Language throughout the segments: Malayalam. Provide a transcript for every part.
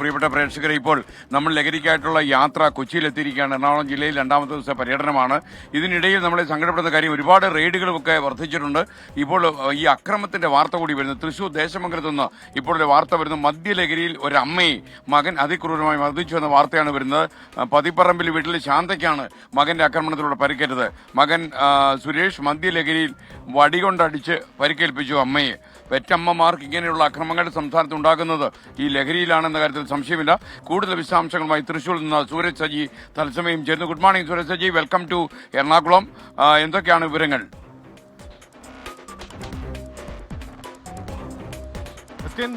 പ്രിയപ്പെട്ട പ്രേക്ഷകരെ, ഇപ്പോൾ നമ്മൾ ലഹരിക്കായിട്ടുള്ള യാത്ര കൊച്ചിയിലെത്തിയിരിക്കുകയാണ്. എറണാകുളം ജില്ലയിൽ രണ്ടാമത്തെ ദിവസത്തെ പര്യടനമാണ്. ഇതിനിടയിൽ നമ്മളെ സങ്കടപ്പെടുന്ന കാര്യം, ഒരുപാട് റെയ്ഡുകളുമൊക്കെ വർദ്ധിച്ചിട്ടുണ്ട്. ഇപ്പോൾ ഈ അക്രമത്തിന്റെ വാർത്ത കൂടി വരുന്നു. തൃശൂർ ദേശമംഗലത്ത് നിന്ന് ഇപ്പോൾ ഒരു വാർത്ത വരുന്നു. മദ്യലഹരിയിൽ ഒരു അമ്മയെ മകൻ അതിക്രൂരമായി മർദ്ദിച്ചു എന്ന വാർത്തയാണ് വരുന്നത്. പതിപ്പറമ്പിൽ വീട്ടിൽ ശാന്തയ്ക്കാണ് മകന്റെ ആക്രമണത്തിലൂടെ പരിക്കേറ്റത്. മകൻ സുരേഷ് മദ്യലഹരിയിൽ വടികൊണ്ടടിച്ച് പരിക്കേൽപ്പിച്ചു അമ്മയെ. പെറ്റമ്മമാർക്ക് ഇങ്ങനെയുള്ള അക്രമങ്ങൾ സംസ്ഥാനത്ത് ഉണ്ടാകുന്നത് ഈ ലഹരിയിലാണെന്ന കാര്യത്തിൽ സംശയമില്ല. കൂടുതൽ വിശദാംശങ്ങളുമായി തൃശൂരിൽ നിന്ന് സൂരജ് സജി തത്സമയം ചേരുന്നു. Good morning Suraj Saji, welcome to Ernakulam. എന്തൊക്കെയാണ് വിവരങ്ങൾ?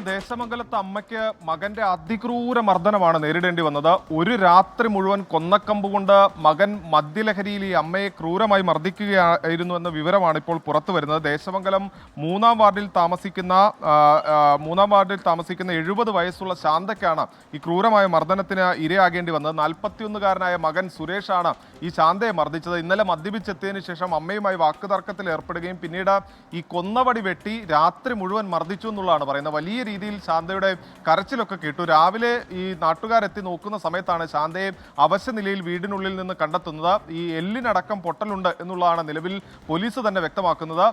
ദേശമംഗലത്ത് അമ്മയ്ക്ക് മകന്റെ അതിക്രൂര മർദ്ദനമാണ് നേരിടേണ്ടി വന്നത്. ഒരു രാത്രി മുഴുവൻ കൊന്നക്കമ്പ് കൊണ്ട് മകൻ മദ്യലഹരിയിൽ ഈ അമ്മയെ ക്രൂരമായി മർദ്ദിക്കുകയായിരുന്നു എന്ന വിവരമാണ് ഇപ്പോൾ പുറത്തു വരുന്നത്. ദേശമംഗലം മൂന്നാം വാർഡിൽ താമസിക്കുന്ന 70 വയസ്സുള്ള ശാന്തയ്ക്കാണ് ഈ ക്രൂരമായ മർദ്ദനത്തിന് ഇരയാകേണ്ടി വന്നത്. 41-കാരനായ മകൻ സുരേഷാണ് ഈ ശാന്തയെ മർദ്ദിച്ചത്. ഇന്നലെ മദ്യപിച്ചെത്തിയതിനു ശേഷം അമ്മയുമായി വാക്കുതർക്കത്തിൽ ഏർപ്പെടുകയും പിന്നീട് ഈ കൊന്നവടി വെട്ടി രാത്രി മുഴുവൻ മർദ്ദിച്ചു എന്നുള്ളതാണ് പറയുന്നത്. വലിയ രീതിയിൽ ശാന്തയുടെ കരച്ചിലൊക്കെ കേട്ടു. രാവിലെ ഈ നാട്ടുകാരെത്തി നോക്കുന്ന സമയത്താണ് ശാന്തയെ അവശ നിലയിൽ വീടിനുള്ളിൽ നിന്ന് കണ്ടെത്തുന്നത്. ഈ എല്ലിനടക്കം പൊട്ടലുണ്ട് എന്നുള്ളതാണ് നിലവിൽ പോലീസ് തന്നെ വ്യക്തമാക്കുന്നത്.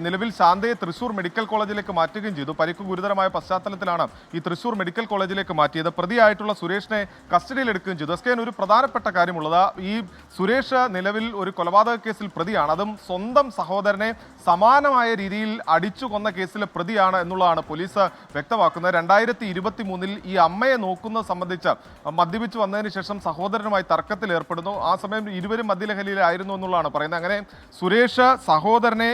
നിലവിൽ ശാന്തയെ തൃശൂർ മെഡിക്കൽ കോളേജിലേക്ക് മാറ്റുകയും ചെയ്തു. പരിക്ക് ഗുരുതരമായ പശ്ചാത്തലത്തിലാണ് ഈ തൃശൂർ മെഡിക്കൽ കോളേജിലേക്ക് മാറ്റിയത്. പ്രതിയായിട്ടുള്ള സുരേഷിനെ കസ്റ്റഡിയിലെടുക്കുകയും ചെയ്തു. എസ്കേൻ, ഒരു പ്രധാനപ്പെട്ട കാര്യമുള്ളത്, ഈ സുരേഷ് നിലവിൽ ഒരു കൊലപാതക കേസിൽ പ്രതിയാണ്. അതും സ്വന്തം സഹോദരനെ സമാനമായ രീതിയിൽ അടിച്ചു കൊന്ന കേസിലെ പ്രതിയാണ് എന്നുള്ളതാണ് പോലീസ് വ്യക്തമാക്കുന്നത്. 2023-ൽ ഈ അമ്മയെ നോക്കുന്നത് സംബന്ധിച്ച് മദ്യപിച്ച് വന്നതിന് ശേഷം സഹോദരനുമായി തർക്കത്തിൽ ഏർപ്പെടുന്നു. ആ സമയം ഇരുവരും മദ്യലഹരിയിലായിരുന്നു എന്നുള്ളതാണ് പറയുന്നത്. അങ്ങനെ സുരേഷ് സഹോദരനെ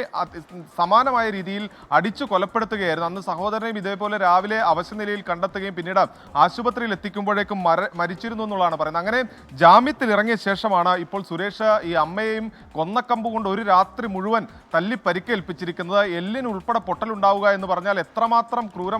സമാനമായ രീതിയിൽ അടിച്ചു കൊലപ്പെടുത്തുകയായിരുന്നു. അന്ന് സഹോദരനെയും ഇതേപോലെ രാവിലെ അവശനിലയിൽ കണ്ടെത്തുകയും പിന്നീട് ആശുപത്രിയിൽ എത്തിക്കുമ്പോഴേക്കും മരിച്ചിരുന്നു എന്നുള്ളതാണ് പറയുന്നത്. അങ്ങനെ ജാമ്യത്തിൽ ഇറങ്ങിയ ശേഷമാണ് ഇപ്പോൾ സുരേഷ് ഈ അമ്മയെയും കൊന്നക്കമ്പ് കൊണ്ട് ഒരു രാത്രി മുഴുവൻ തല്ലി പരിക്കേൽപ്പിച്ചിരിക്കുന്നത്. എല്ലിന് ഉൾപ്പെടെ പൊട്ടലുണ്ടാവുക എന്ന് പറഞ്ഞാൽ എത്രമാത്രം ക്രൂരമായ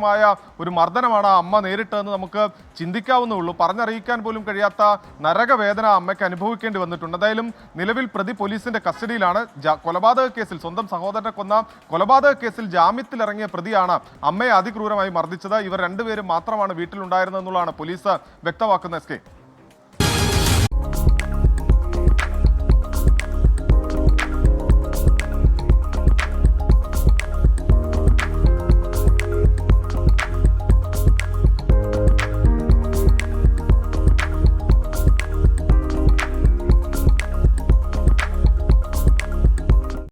ഒരു മർദ്ദനമാണ് അമ്മ നേരിട്ടതെന്ന് നമുക്ക് ചിന്തിക്കാവുന്നേ ഉള്ളൂ. പറഞ്ഞറിയിക്കാൻ പോലും കഴിയാത്ത നരകവേദന അമ്മയ്ക്ക് അനുഭവിക്കേണ്ടി വന്നിട്ടുണ്ട്. എന്തായാലും നിലവിൽ പ്രതി പോലീസിന്റെ കസ്റ്റഡിയിലാണ്. കൊലപാതക കേസിൽ, സ്വന്തം സഹോദരനെ കൊന്ന കൊലപാതക കേസിൽ ജാമ്യത്തിലിറങ്ങിയ പ്രതിയാണ് അമ്മയെ അതിക്രൂരമായി മർദ്ദിച്ചത്. ഇവർ രണ്ടുപേരും മാത്രമാണ് വീട്ടിലുണ്ടായിരുന്നതെന്നുള്ളതാണ് പോലീസ് വ്യക്തമാക്കുന്ന എസ്കേ.